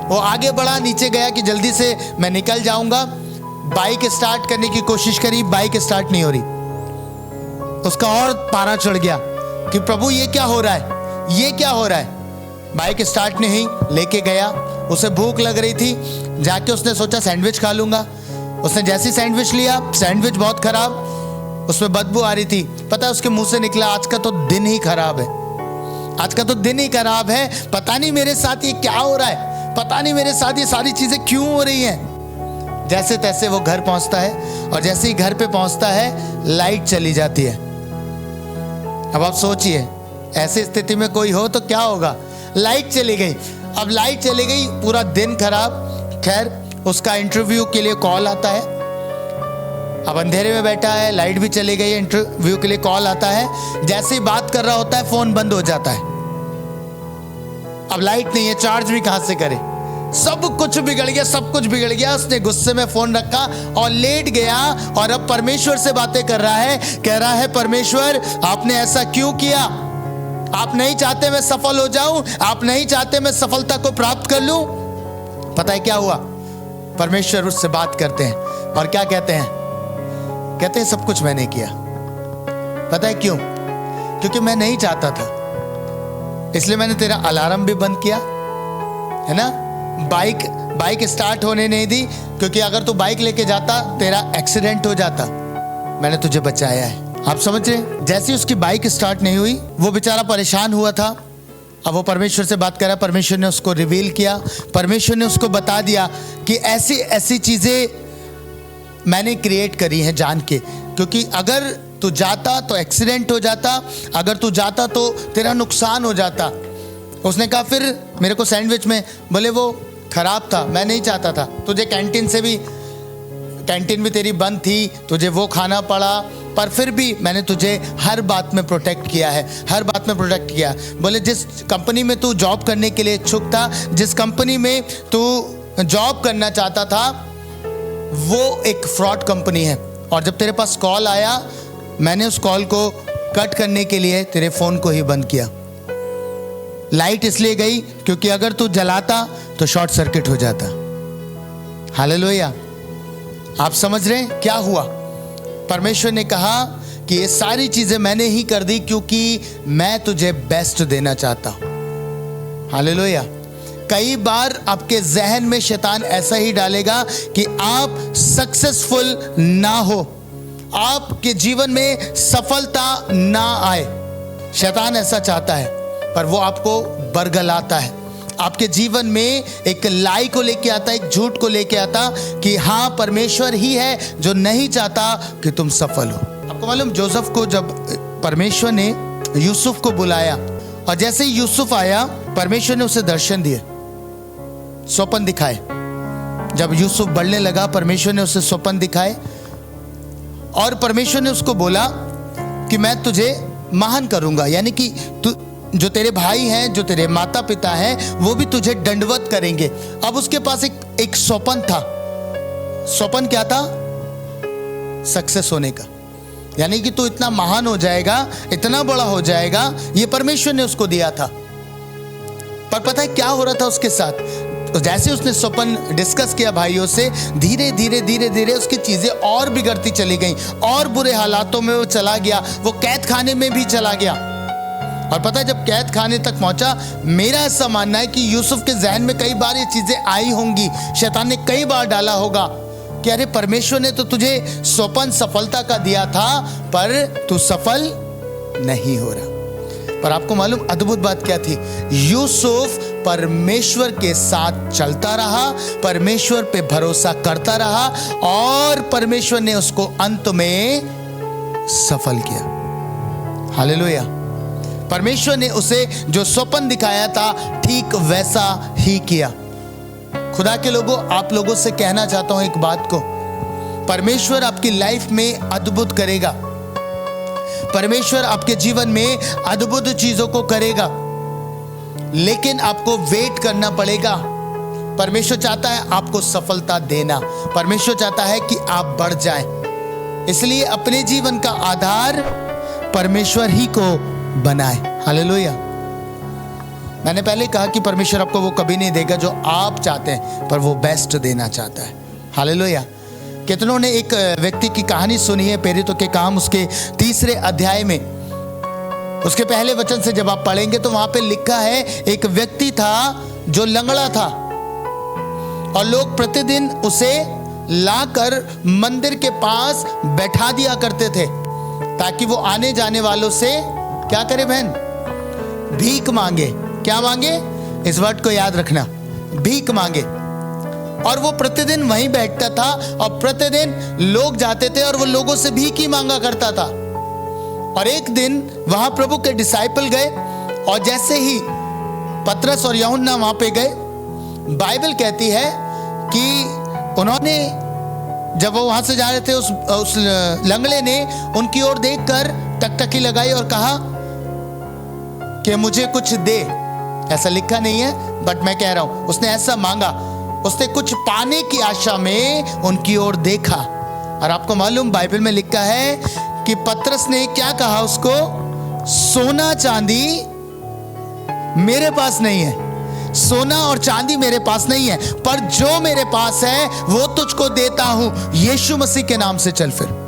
वो आगे बढ़ा, नीचे गया कि जल्दी से मैं निकल जाऊंगा। बाइक स्टार्ट करने की कोशिश करी, बाइक स्टार्ट नहीं हो रही। उसका और पारा चढ़ गया कि प्रभु ये क्या हो रहा है, ये क्या हो रहा है। बाइक स्टार्ट नहीं हुई, लेके गया। उसे भूख लग रही थी, जाके उसने सोचा सैंडविच खा लूंगा। उसने जैसे सैंडविच लिया, सैंडविच बहुत खराब, उसमें बदबू आ रही थी। पता है उसके मुंह से निकला, आज का तो दिन ही खराब है, आज का तो दिन ही खराब है, पता नहीं मेरे साथ ये क्या हो रहा है, पता नहीं मेरे साथ ये सारी चीजें क्यों हो रही हैं। जैसे तैसे वो घर पहुंचता है, और जैसे ही घर पे पहुंचता है लाइट चली जाती है। अब आप सोचिए ऐसी स्थिति में कोई हो तो क्या होगा। लाइट चली गई, अब लाइट चली गई, पूरा दिन खराब। खैर उसका इंटरव्यू के लिए कॉल आता है, अब अंधेरे में बैठा है, लाइट भी चली गई, इंटरव्यू के लिए कॉल आता है। जैसे ही बात कर रहा होता है फोन बंद हो जाता है। अब लाइट नहीं है, चार्ज भी कहां से करे, सब कुछ बिगड़ गया, सब कुछ बिगड़ गया। उसने गुस्से में फोन रखा और लेट गया, और अब परमेश्वर से बातें कर रहा है। कह रहा है परमेश्वर आपने ऐसा क्यों किया, आप नहीं चाहते मैं सफल हो जाऊं, आप नहीं चाहते मैं सफलता को प्राप्त कर लूं। पता है क्या हुआ, परमेश्वर उससे बात करते हैं और क्या कहते हैं, कहते हैं सब कुछ मैंने किया। पता है क्यों, क्योंकि मैं नहीं चाहता था, इसलिए मैंने तेरा अलार्म भी बंद किया, है ना। बाइक स्टार्ट होने नहीं दी, क्योंकि अगर तू बाइक लेके जाता तेरा एक्सीडेंट हो जाता, मैंने तुझे बचाया है। आप समझ रहे, जैसे उसकी बाइक स्टार्ट नहीं हुई, वो बेचारा परेशान हुआ था। अब वो परमेश्वर से बात कर रहा है, परमेश्वर ने उसको रिवील किया, परमेश्वर ने उसको बता दिया कि ऐसी ऐसी चीजें मैंने क्रिएट करी हैं जान के, क्योंकि अगर तू जाता तो एक्सीडेंट हो जाता, अगर तू जाता तो तेरा नुकसान हो जाता। उसने कहा फिर मेरे को सैंडविच में, बोले वो खराब था, मैं नहीं चाहता था, तुझे कैंटीन भी तेरी बंद थी, तुझे वो खाना पड़ा, पर फिर भी मैंने तुझे हर बात में प्रोटेक्ट किया है, हर बात में प्रोटेक्ट किया। बोले जिस कंपनी में तू जॉब करने के लिए इच्छुक था, जिस कंपनी में तू जॉब करना चाहता था, वो एक फ्रॉड कंपनी है, और जब तेरे पास कॉल आया मैंने उस कॉल को कट करने के लिए तेरे फोन को ही बंद किया। लाइट इसलिए गई क्योंकि अगर तू जलाता तो शॉर्ट सर्किट हो जाता। हालेलुया। आप समझ रहे हैं क्या हुआ, परमेश्वर ने कहा कि ये सारी चीजें मैंने ही कर दी क्योंकि मैं तुझे बेस्ट देना चाहता हूं। हालेलुया। कई बार आपके जहन में शैतान ऐसा ही डालेगा कि आप सक्सेसफुल ना हो, आपके जीवन में सफलता ना आए। शैतान ऐसा चाहता है, पर वो आपको बरगलाता है, आपके जीवन में एक लाई को लेके आता, एक झूठ को लेके आता कि हाँ परमेश्वर ही है जो नहीं चाहता कि तुम सफल हो। आपको मालूम, जोसेफ को जब परमेश्वर ने यूसुफ को बुलाया, और जैसे ही यूसुफ आया परमेश्वर ने उसे दर्शन दिए, स्वप्न दिखाए। जब यूसुफ बढ़ने लगा परमेश्वर ने उसे स्वप्न दिखाए, और परमेश्वर ने उसको बोला कि मैं तुझे महान करूंगा, यानी कि तू जो तेरे भाई हैं, जो तेरे माता पिता हैं, वो भी तुझे दंडवत करेंगे। अब उसके पास एक स्वप्न था। स्वप्न क्या था? सक्सेस होने का, यानी कि तू इतना महान हो जाएगा, इतना बड़ा हो जाएगा, ये परमेश्वर ने उसको दिया था। पर पता है क्या हो रहा था उसके साथ? तो जैसे उसने स्वप्न डिस्कस किया भाइयों से, धीरे धीरे धीरे धीरे उसकी चीजें और बिगड़ती चली गई, और बुरे हालातों में वो चला गया, वो कैद खाने में भी चला गया। और पता है जब कैद खाने तक पहुंचा, मेरा ऐसा मानना है कि यूसुफ के जहन में कई बार ये चीजें आई होंगी, शैतान ने कई बार डाला होगा कि अरे परमेश्वर ने तो तुझे स्वप्न सफलता का दिया था, पर तू सफल नहीं हो रहा। पर आपको मालूम अद्भुत बात क्या थी? यूसुफ परमेश्वर के साथ चलता रहा, परमेश्वर पे भरोसा करता रहा, और परमेश्वर ने उसको अंत में सफल किया। हालेलुया। परमेश्वर ने उसे जो स्वप्न दिखाया था ठीक वैसा ही किया। खुदा के लोगों, आप लोगों से कहना चाहता हूं एक बात को, परमेश्वर आपकी लाइफ में अद्भुत करेगा, परमेश्वर आपके जीवन में अद्भुत चीजों को करेगा, लेकिन आपको वेट करना पड़ेगा। परमेश्वर चाहता है आपको सफलता देना, परमेश्वर चाहता है कि आप बढ़ जाएं, इसलिए अपने जीवन का आधार परमेश्वर ही को बनाए। हालेलुया। मैंने पहले कहा कि परमेश्वर आपको वो कभी नहीं देगा जो आप चाहते हैं, पर वो बेस्ट देना चाहता है। हालेलुया। कितनों ने एक व्यक्ति की कहानी सुनी है, प्रेरितों के काम उसके 3 अध्याय में। उसके पहले वचन से जब आप पढ़ेंगे तो वहां पे लिखा है, एक व्यक्ति था जो लंगड़ा था और लोग प्रतिदिन उसे लाकर मंदिर के पास बैठा दिया करते थे ताकि वो आने जाने वालों से क्या करे बहन? भीख मांगे। क्या मांगे? इस वर्ड को याद रखना, भीख मांगे। और वो प्रतिदिन वहीं बैठता था और प्रतिदिन लोग जाते थे और वो लोगों से भीख ही मांगा करता था। और एक दिन वहां प्रभु के डिसाइपल गए और जैसे ही पतरस और यूहन्ना वहां पे गए, बाइबल कहती है कि उन्होंने, जब वो वहां से जा रहे थे, उस लंगड़े ने उनकी ओर देखकर टकटकी लगाई और कहा कि मुझे कुछ दे। ऐसा लिखा नहीं है बट मैं कह रहा हूं, उसने ऐसा मांगा। उसने कुछ पाने की आशा में उनकी ओर देखा। और आपको मालूम बाइबल में लिखा है कि पतरस ने क्या कहा उसको? सोना चांदी मेरे पास नहीं है, सोना और चांदी मेरे पास नहीं है, पर जो मेरे पास है वो तुझको देता हूं, यीशु मसीह के नाम से चल फिर।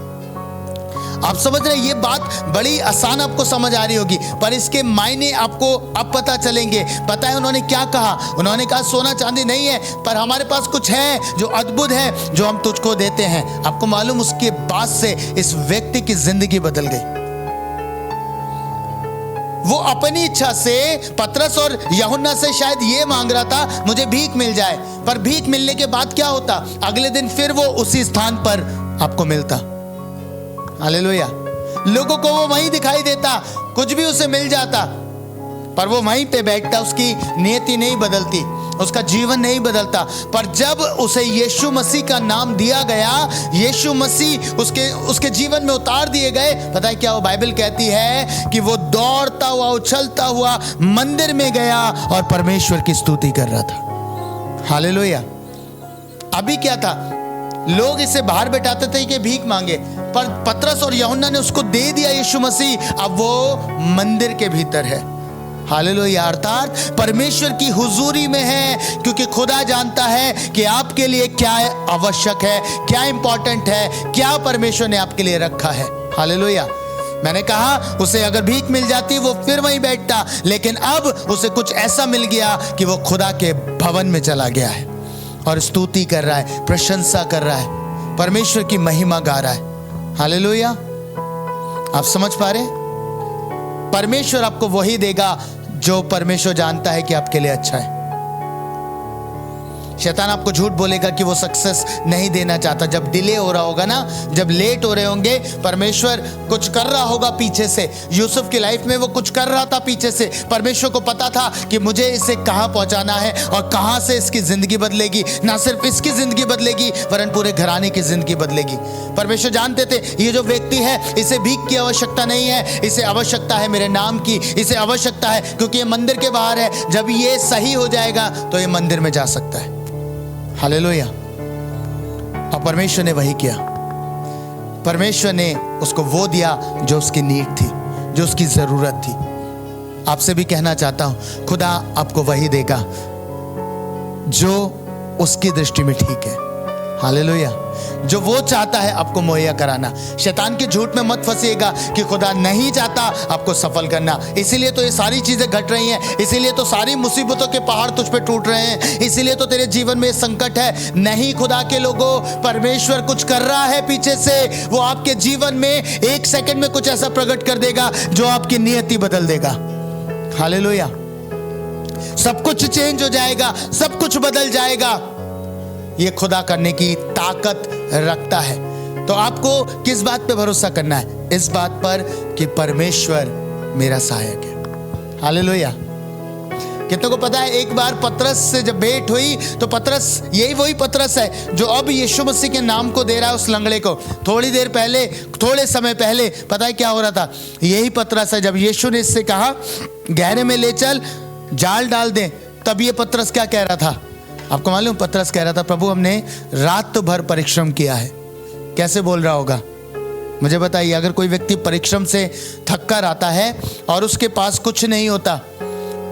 आप समझ रहे हैं, ये बात बड़ी आसान आपको समझ आ रही होगी, पर इसके मायने आपको अब पता चलेंगे। पता है उन्होंने क्या कहा? उन्होंने कहा सोना चांदी नहीं है, पर हमारे पास कुछ है जो अद्भुत है, जो हम तुझको देते हैं। आपको मालूम, उसके बाद से इस व्यक्ति की जिंदगी बदल गई। वो अपनी इच्छा से पतरस और यूहन्ना से शायद ये मांग रहा था मुझे भीख मिल जाए, पर भीख मिलने के बाद क्या होता? अगले दिन फिर वो उसी स्थान पर आपको मिलता। हालेलुया। लोगों को वो वहीं दिखाई देता, कुछ भी उसे मिल जाता, पर वो वहीं पे बैठता। उसकी नियति नहीं बदलती, उसका जीवन नहीं बदलता। पर जब उसे यीशु मसीह का नाम दिया गया, यीशु मसीह उसके जीवन में उतार दिए गए, पता है क्या वो बाइबल कहती है कि वो दौड़ता हुआ, उछलता हुआ मंदिर में गया और परमेश्वर की स्तुति कर रहा था। हालेलुया। अभी क्या था? लोग इसे बाहर बैठाते थे कि भीख मांगे, पर पतरस और यूहन्ना ने उसको दे दिया यीशु मसीह। अब वो मंदिर के भीतर है। हालेलुया। अर्थात परमेश्वर की हुजूरी में है, क्योंकि खुदा जानता है कि आपके लिए क्या आवश्यक है, क्या इंपॉर्टेंट है, क्या परमेश्वर ने आपके लिए रखा है। हालेलुया। मैंने कहा उसे अगर भीख मिल जाती वो फिर वहीं बैठता, लेकिन अब उसे कुछ ऐसा मिल गया कि वो खुदा के भवन में चला गया है और स्तुति कर रहा है, प्रशंसा कर रहा है, परमेश्वर की महिमा गा रहा है। हालेलुया। आप समझ पा रहे? परमेश्वर आपको वही देगा जो परमेश्वर जानता है कि आपके लिए अच्छा है। शैतान आपको झूठ बोलेगा कि वो सक्सेस नहीं देना चाहता। जब डिले हो रहा होगा ना, जब लेट हो रहे होंगे, परमेश्वर कुछ कर रहा होगा पीछे से। यूसुफ की लाइफ में वो कुछ कर रहा था पीछे से। परमेश्वर को पता था कि मुझे इसे कहां पहुंचाना है और कहां से इसकी जिंदगी बदलेगी। ना सिर्फ इसकी जिंदगी बदलेगी, वरन पूरे घराने की जिंदगी बदलेगी। परमेश्वर जानते थे ये जो व्यक्ति है, इसे भीख की आवश्यकता नहीं है, इसे आवश्यकता है मेरे नाम की, इसे आवश्यकता है क्योंकि ये मंदिर के बाहर है। जब ये सही हो जाएगा तो ये मंदिर में जा सकता है। हालेलुया। और परमेश्वर ने वही किया। परमेश्वर ने उसको वो दिया जो उसकी नीड थी, जो उसकी जरूरत थी। आपसे भी कहना चाहता हूं, खुदा आपको वही देगा जो उसकी दृष्टि में ठीक है। हालेलुया। जो वो चाहता है आपको मुहैया कराना। शैतान के झूठ में मत फंसिएगा कि खुदा नहीं चाहता आपको सफल करना। इसीलिए तो ये सारी चीजें घट रही हैं, इसीलिए तो सारी मुसीबतों के पहाड़ तुझ पे टूट रहे हैं, इसीलिए तो तेरे जीवन में संकट है। नहीं खुदा के लोगों, परमेश्वर कुछ कर रहा है पीछे से। वो आपके जीवन में एक सेकंड में कुछ ऐसा प्रकट कर देगा जो आपकी नियति बदल देगा। हालेलुया। सब कुछ चेंज हो जाएगा, सब कुछ बदल जाएगा। ये खुदा करने की ताकत रखता है। तो आपको किस बात पे भरोसा करना है? इस बात पर कि परमेश्वर मेरा सहायक है। हालेलुया। कितनों को पता है, एक बार पतरस से जब भेंट हुई तो पतरस, यही वही पतरस है जो अब यीशु मसीह के नाम को दे रहा है उस लंगड़े को। थोड़ी देर पहले, थोड़े समय पहले पता है क्या हो रहा था? यही पतरस है। जब यीशु ने इससे कहा गहरे में ले चल, जाल डाल दे, तब ये पतरस क्या कह रहा था? आपको मालूम? पतरस कह रहा था, प्रभु हमने रात भर परिश्रम किया है। कैसे बोल रहा होगा? मुझे बताइए, अगर कोई व्यक्ति परिश्रम से थक कर आता है और उसके पास कुछ नहीं होता,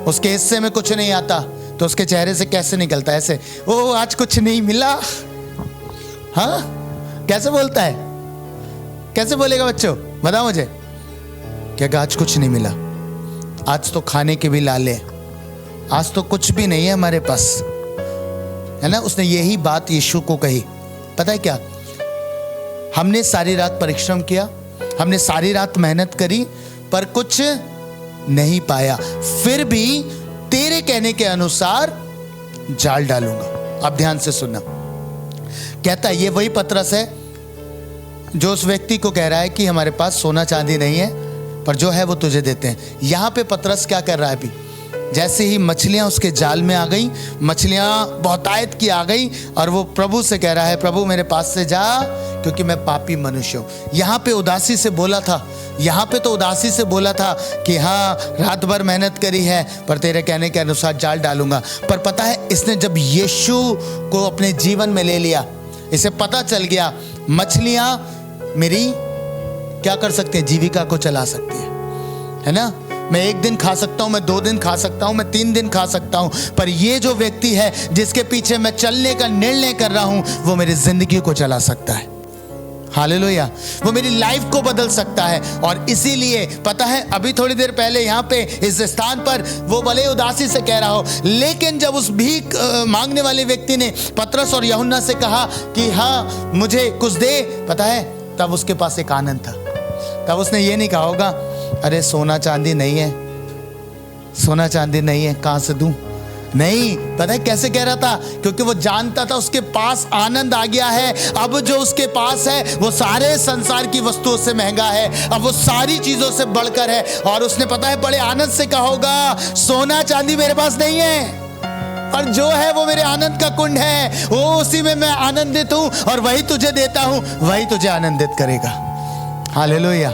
उसके हिस्से में कुछ नहीं आता, तो उसके चेहरे से कैसे निकलता है? ऐसे, ओ आज कुछ नहीं मिला। हाँ, कैसे बोलता है? कैसे बोलेगा बच्चों? बताओ मुझे। क्या आज कुछ नहीं मिला? आज तो खाने के भी लाले, आज तो कुछ भी नहीं है हमारे पास, है ना। उसने यही बात यीशु को कही। पता है क्या, हमने सारी रात परिश्रम किया, हमने सारी रात मेहनत करी, पर कुछ नहीं पाया, फिर भी तेरे कहने के अनुसार जाल डालूंगा। अब ध्यान से सुनना। कहता है, ये वही पतरस है जो उस व्यक्ति को कह रहा है कि हमारे पास सोना चांदी नहीं है, पर जो है वो तुझे देते हैं। यहां पे पतरस क्या कर रहा है? अभी जैसे ही मछलियां उसके जाल में आ गई, मछलियां बहुतायत की आ गई, और वो प्रभु से कह रहा है, प्रभु मेरे पास से जा, क्योंकि मैं पापी मनुष्य हूं। यहां पे उदासी से बोला था, यहां पे तो उदासी से बोला था कि हाँ रात भर मेहनत करी है, पर तेरे कहने के अनुसार जाल डालूंगा। पर पता है, इसने जब यीशु को अपने जीवन में ले लिया, इसे पता चल गया मछलियां मेरी क्या कर सकती है? जीविका को चला सकती है ना। मैं 1 दिन खा सकता हूं, मैं 2 दिन खा सकता हूं, मैं 3 दिन खा सकता हूं, पर ये जो व्यक्ति है जिसके पीछे मैं चलने का निर्णय कर रहा हूं, वो मेरी जिंदगी को चला सकता है। हालेलुया, वो मेरी लाइफ को बदल सकता है। और इसीलिए पता है, अभी थोड़ी देर पहले यहाँ पे इस स्थान पर वो भले उदासी से कह रहा हो, लेकिन जब उस भीख मांगने वाले व्यक्ति ने पतरस और यूहन्ना से कहा कि हाँ मुझे कुछ दे, पता है तब उसके पास एक आनंद था। तब उसने ये नहीं कहा होगा, अरे सोना चांदी नहीं है, सोना चांदी नहीं है, कहां से दूं? नहीं, पता है कैसे कह रहा था? क्योंकि वो जानता था उसके पास आनंद आ गया है। अब जो उसके पास है वो सारे संसार की वस्तुओं से महंगा है, अब वो सारी चीजों से बढ़कर है। और उसने पता है बड़े आनंद से कहा होगा, सोना चांदी मेरे पास नहीं है, और जो है वो मेरे आनंद का कुंड है, वो उसी में मैं आनंदित हूं, और वही तुझे देता हूं, वही तुझे आनंदित करेगा। हालेलुया।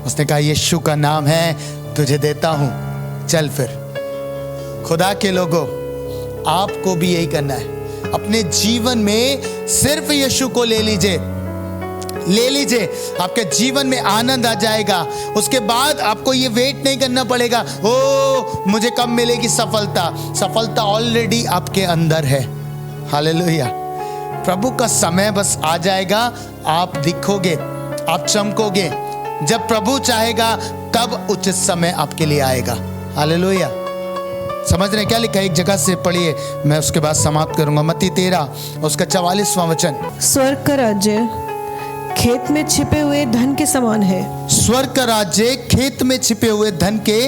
उसने कहा, यीशु का नाम है, तुझे देता हूं, चल फिर। खुदा के लोगों, आपको भी यही करना है। अपने जीवन में सिर्फ यीशु को ले लीजिए, ले लीजिए, आपके जीवन में आनंद आ जाएगा। उसके बाद आपको ये वेट नहीं करना पड़ेगा, ओ मुझे कब मिलेगी सफलता। सफलता ऑलरेडी आपके अंदर है। हालेलुया। प्रभु का समय बस आ जाएगा, आप दिखोगे, आप चमकोगे। जब प्रभु चाहेगा तब उचित समय आपके लिए आएगा। हालेलुया। समझ रहे क्या लिखा है? एक जगह से पढ़िए, मैं उसके बाद समाप्त करूंगा। मत्ती 13 उसका 44वां वचन। स्वर्ग का राज्य खेत में छिपे हुए धन के समान है। स्वर्ग का राज्य खेत में छिपे हुए धन के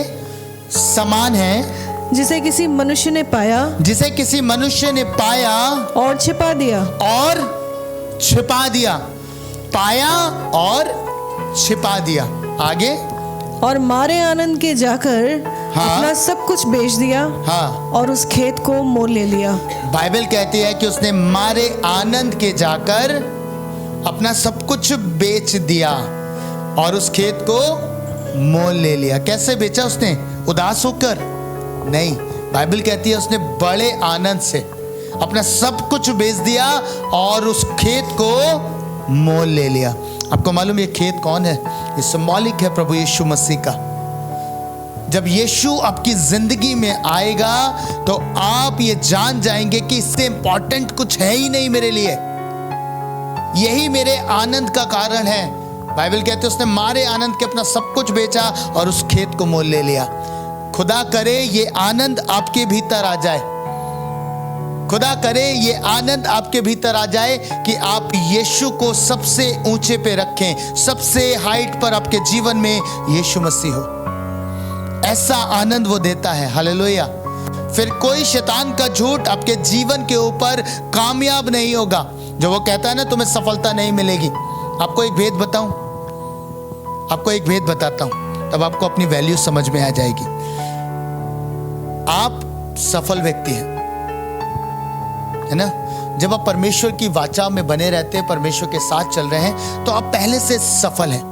समान है, जिसे किसी मनुष्य ने पाया, जिसे किसी मनुष्य ने पाया और छिपा दिया, और छिपा दिया। पाया और छिपा दिया। आगे, और मारे आनंद के जाकर हाँ, अपना सब कुछ बेच दिया, हाँ, और उस खेत को मोल ले लिया। बाइबल कहती है कि उसने मारे आनंद के जाकर अपना सब कुछ बेच दिया और उस खेत को मोल ले लिया। कैसे बेचा उसने? उदास होकर नहीं, बाइबल कहती है उसने बड़े आनंद से अपना सब कुछ बेच दिया और उस खेत को मोल ले लिया। आपको मालूम ये खेत कौन है? ये सिंबॉलिक है प्रभु यीशु मसीह का। जब यीशु आपकी जिंदगी में आएगा तो आप ये जान जाएंगे कि इससे इंपॉर्टेंट कुछ है ही नहीं मेरे लिए, यही मेरे आनंद का कारण है। बाइबल कहते उसने मारे आनंद के अपना सब कुछ बेचा और उस खेत को मोल ले लिया। खुदा करे ये आनंद आपके भीतर आ जाए, खुदा करे ये आनंद आपके भीतर आ जाए कि आप यीशु को सबसे ऊंचे पे रखें, सबसे हाइट पर आपके जीवन में यीशु मसीह हो। ऐसा आनंद वो देता है। हालेलुया। फिर कोई शैतान का झूठ आपके जीवन के ऊपर कामयाब नहीं होगा। जो वो कहता है ना तुम्हें सफलता नहीं मिलेगी, आपको एक भेद बताऊं, आपको एक भेद बताता हूं, तब आपको अपनी वैल्यू समझ में आ जाएगी। आप सफल व्यक्ति हैं, है ना। जब आप परमेश्वर की वाचा में बने रहते हैं, परमेश्वर के साथ चल रहे हैं, तो आप पहले से सफल हैं।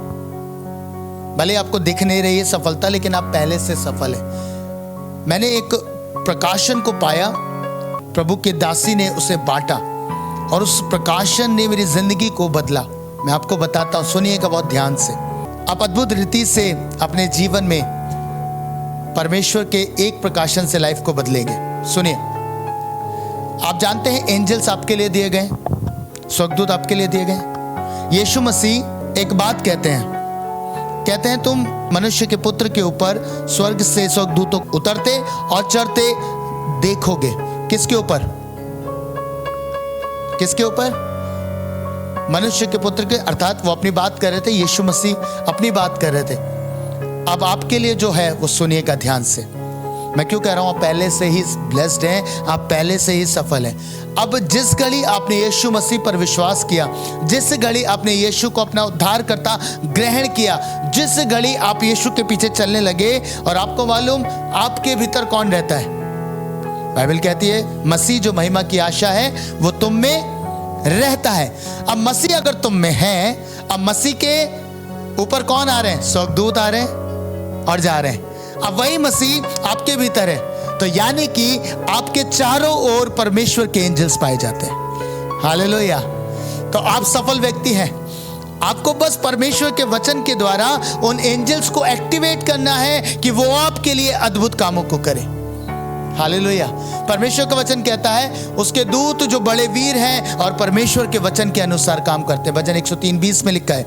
भले आपको दिख नहीं रही है सफलता, लेकिन आप पहले से सफल हैं। मैंने एक प्रकाशन को पाया, प्रभु के दासी ने उसे बांटा और उस प्रकाशन ने मेरी जिंदगी को बदला। मैं आपको बताता हूं, सुनिएगा बहुत ध्यान से। आप अद्भुत रीति से अपने जीवन में परमेश्वर के एक प्रकाशन से लाइफ को बदलेंगे। सुनिए, आप जानते हैं एंजल्स आपके लिए दिए गए, स्वर्गदूत आपके लिए दिए गए। यीशु मसीह एक बात कहते हैं, कहते हैं तुम मनुष्य के पुत्र के ऊपर स्वर्ग से स्वर्गदूतों उतरते और चढ़ते देखोगे। किसके ऊपर? किसके ऊपर? मनुष्य के पुत्र के, अर्थात वो अपनी बात कर रहे थे, यीशु मसीह अपनी बात कर रहे थे। अब आपके लिए जो है वो सुनिएगा ध्यान से। मैं क्यों कह रहा हूं, आप पहले से ही ब्लेस्ड हैं, आप पहले से ही सफल हैं। अब जिस घड़ी आपने यीशु मसीह पर विश्वास किया, जिस घड़ी आपने यीशु को अपना उद्धारकर्ता ग्रहण किया, जिस घड़ी आप यीशु के पीछे चलने लगे, और आपको मालूम आपके भीतर कौन रहता है? बाइबल कहती है मसीह जो महिमा की आशा है वो तुम में रहता है। अब मसीह अगर तुम में है, अब मसीह के ऊपर कौन आ रहे हैं? स्वर्गदूत आ रहे हैं और जा रहे हैं। अब वही मसीह आपके भीतर है, तो यानी कि आपके चारों ओर परमेश्वर के एंजल्स पाए जाते हैं। हालेलुया। तो आप सफल व्यक्ति हैं। आपको बस परमेश्वर के वचन के द्वारा उन एंजल्स को एक्टिवेट करना है कि वो आपके लिए अद्भुत कामों को करें। हालेलुया। परमेश्वर का वचन कहता है उसके दूत जो बड़े वीर हैं और परमेश्वर के वचन के अनुसार काम करते हैं। भजन 103:20 में लिखा है,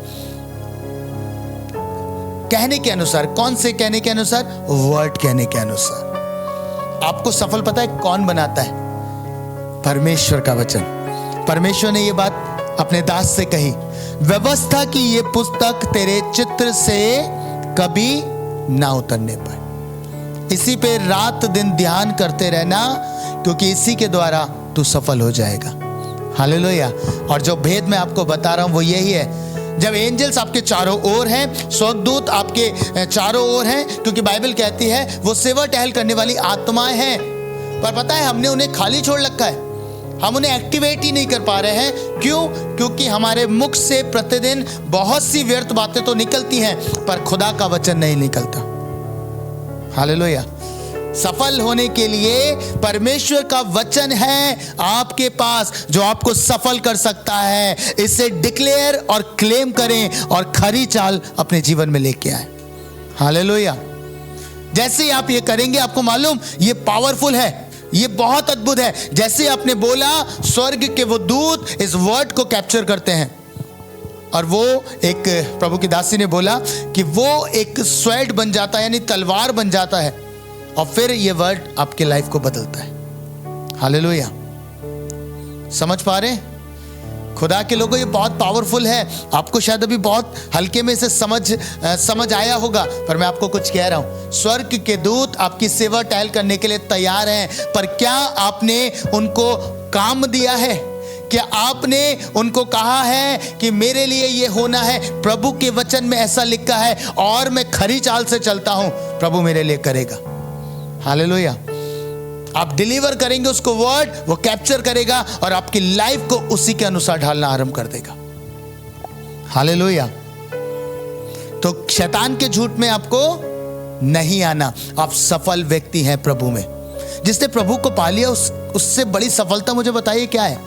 कहने के अनुसार। कौन से कहने के अनुसार? वर्ड कहने के अनुसार। आपको सफल पता है कौन बनाता है? परमेश्वर का वचन। परमेश्वर ने यह बात अपने दास से कही, व्यवस्था की ये पुस्तक तेरे चित्र से कभी ना उतरने पाए, इसी पे रात दिन ध्यान करते रहना, क्योंकि इसी के द्वारा तू सफल हो जाएगा। हालेलुया। और जो भेद मैं आपको बता रहा हूं वो यही है, जब एंजल्स आपके चारों ओर हैं, स्वर्गदूत आपके चारों ओर हैं, क्योंकि बाइबल कहती है वो सेवा टहल करने वाली आत्माएं हैं, पर पता है हमने उन्हें खाली छोड़ रखा है। हम उन्हें एक्टिवेट ही नहीं कर पा रहे हैं। क्यों? क्योंकि हमारे मुख से प्रतिदिन बहुत सी व्यर्थ बातें तो निकलती हैं, पर खुदा का वचन नहीं निकलता। हालेलुया। सफल होने के लिए परमेश्वर का वचन है आपके पास, जो आपको सफल कर सकता है। इसे डिक्लेयर और क्लेम करें और खरी चाल अपने जीवन में लेके आए। हालेलुया। जैसे ही आप ये करेंगे, आपको मालूम ये पावरफुल है, ये बहुत अद्भुत है। जैसे आपने बोला, स्वर्ग के वो दूत इस वर्ड को कैप्चर करते हैं, और वो एक, प्रभु की दासी ने बोला कि वो एक स्वैड बन जाता है, यानी तलवार बन जाता है, और फिर ये वर्ड आपके लाइफ को बदलता है। हालेलुया। समझ पा रहे? खुदा के लोगों, ये बहुत पावरफुल है। आपको शायद अभी बहुत हल्के में इसे समझ आया होगा, पर मैं आपको कुछ कह रहा हूं। स्वर्ग के दूत आपकी सेवा टहल करने के लिए तैयार हैं, पर क्या आपने उनको काम दिया है? क्या आपने उनको कहा है कि मेरे लिए ये होना है, प्रभु के वचन में ऐसा लिखा है और मैं खरी चाल से चलता हूं, प्रभु मेरे लिए करेगा। हालेलुया। आप डिलीवर करेंगे उसको वर्ड, वो कैप्चर करेगा और आपकी लाइफ को उसी के अनुसार ढालना आरंभ कर देगा। हालेलुया। तो शैतान के झूठ में आपको नहीं आना। आप सफल व्यक्ति हैं प्रभु में। जिसने प्रभु को पा लिया, उससे बड़ी सफलता मुझे बताइए क्या है?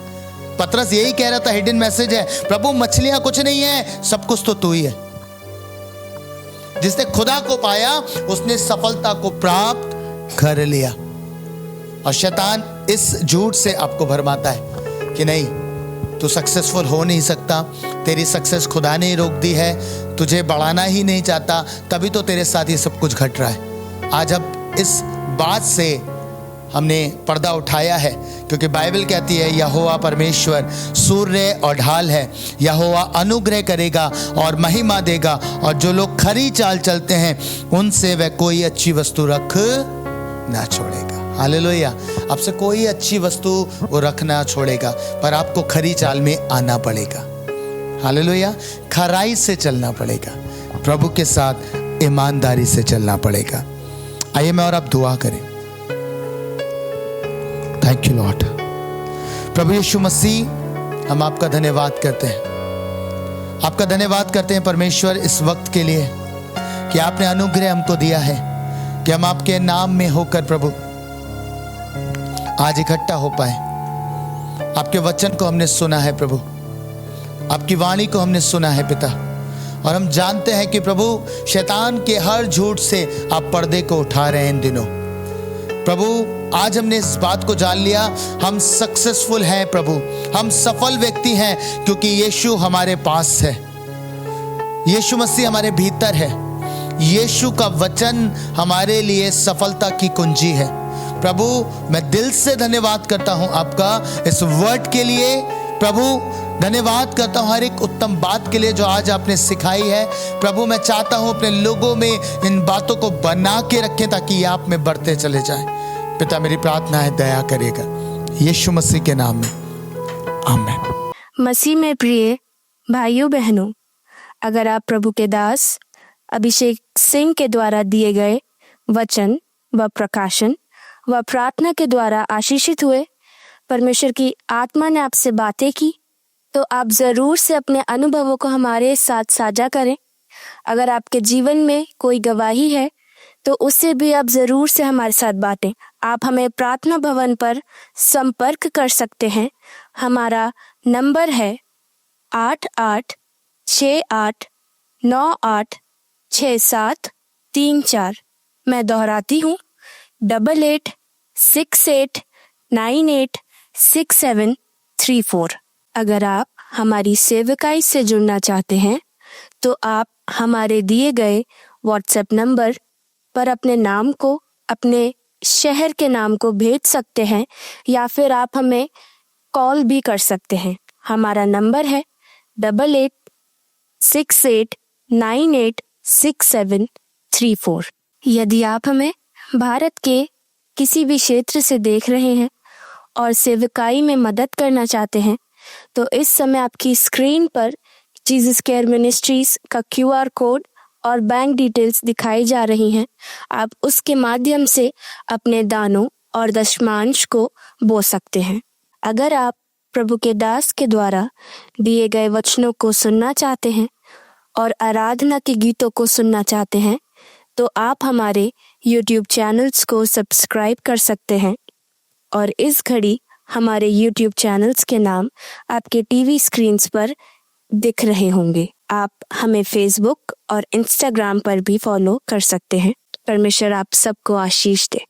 पतरस यही कह रहा था, हिडन मैसेज है, प्रभु मछलियां कुछ नहीं है, सब कुछ तो तू ही है। जिसने खुदा को पाया उसने सफलता को प्राप्त कर लिया। और शैतान इस झूठ से आपको भरमाता है कि नहीं, तू सक्सेसफुल हो नहीं सकता, तेरी सक्सेस खुदा ने ही रोक दी है, तुझे बढ़ाना ही नहीं चाहता, तभी तो तेरे साथ ये सब कुछ घट रहा है। आज अब इस बात से हमने पर्दा उठाया है, क्योंकि बाइबल कहती है यहोवा परमेश्वर सूर्य और ढाल है, यहोवा अनुग्रह करेगा और महिमा देगा, और जो लोग खरी चाल चलते हैं उनसे वह कोई अच्छी वस्तु रख ना छोड़ेगा। हालेलुया। आपसे कोई अच्छी वस्तु वो रखना छोड़ेगा, पर आपको खरी चाल में आना पड़ेगा। हालेलुया। खराई से चलना पड़ेगा, प्रभु के साथ ईमानदारी से चलना पड़ेगा। आइए मैं और आप दुआ करें। Thank you lord. प्रभु यीशु मसीह, हम आपका धन्यवाद करते हैं, आपका धन्यवाद करते हैं परमेश्वर इस वक्त के लिए कि आपने अनुग्रह हमको दिया है कि हम आपके नाम में होकर प्रभु आज इकट्ठा हो पाए। आपके वचन को हमने सुना है प्रभु, आपकी वाणी को हमने सुना है पिता, और हम जानते हैं कि प्रभु शैतान के हर झूठ से आप पर्दे को उठा रहे हैं इन दिनों। प्रभु आज हमने इस बात को जान लिया, हम सक्सेसफुल हैं प्रभु, हम सफल व्यक्ति हैं, क्योंकि यीशु हमारे पास है। यीशु मसीह हमारे भीतर है। यीशु का वचन हमारे लिए सफलता की कुंजी है। प्रभु, मैं दिल से धन्यवाद करता हूं आपका इस वर्ड के लिए। प्रभु, धन्यवाद करता हूं हर एक उत्तम बात के लिए जो आज आपने सिखाई है। प्रभु, मैं चाहता हूं अपने लोगों में इन बातों को बना के रखें ताकि ये आप में बढ़ते चले जाएं। पिता, मेरी प्रार्थना है दया करेगा यीशु मसीह के नाम में, आमीन। मसीह में प्रिय भाइयों बहनों, अगर आप प्रभु के दास अभिषेक सिंह के द्वारा दिए गए वचन व प्रकाशन व प्रार्थना के द्वारा आशीषित हुए, परमेश्वर की आत्मा ने आपसे बातें की, तो आप जरूर से अपने अनुभवों को हमारे साथ साझा करें। अगर आपके जीवन में कोई गवाही है तो उससे भी आप जरूर से हमारे साथ बांटें। आप हमें प्रार्थना भवन पर संपर्क कर सकते हैं। हमारा नंबर है 8868986734। मैं दोहराती हूँ 8868986734। अगर आप हमारी सेवकाई से जुड़ना चाहते हैं तो आप हमारे दिए गए व्हाट्सएप नंबर पर अपने नाम को, अपने शहर के नाम को भेज सकते हैं या फिर आप हमें कॉल भी कर सकते हैं। हमारा नंबर है 8868986734। यदि आप हमें भारत के किसी भी क्षेत्र से देख रहे हैं और सेवकाई में मदद करना चाहते हैं तो इस समय आपकी स्क्रीन पर जीसस केयर मिनिस्ट्रीज का QR कोड और बैंक डिटेल्स दिखाई जा रही हैं। आप उसके माध्यम से अपने दानों और दशमांश को बो सकते हैं। अगर आप प्रभु के दास के द्वारा दिए गए वचनों को सुनना चाहते हैं और आराधना के गीतों को सुनना चाहते हैं तो आप हमारे YouTube चैनल्स को सब्सक्राइब कर सकते हैं। और इस घड़ी हमारे YouTube चैनल्स के नाम आपके टीवी स्क्रीन्स पर दिख रहे होंगे। आप हमें Facebook और Instagram पर भी फॉलो कर सकते हैं। परमेश्वर आप सबको आशीष दे।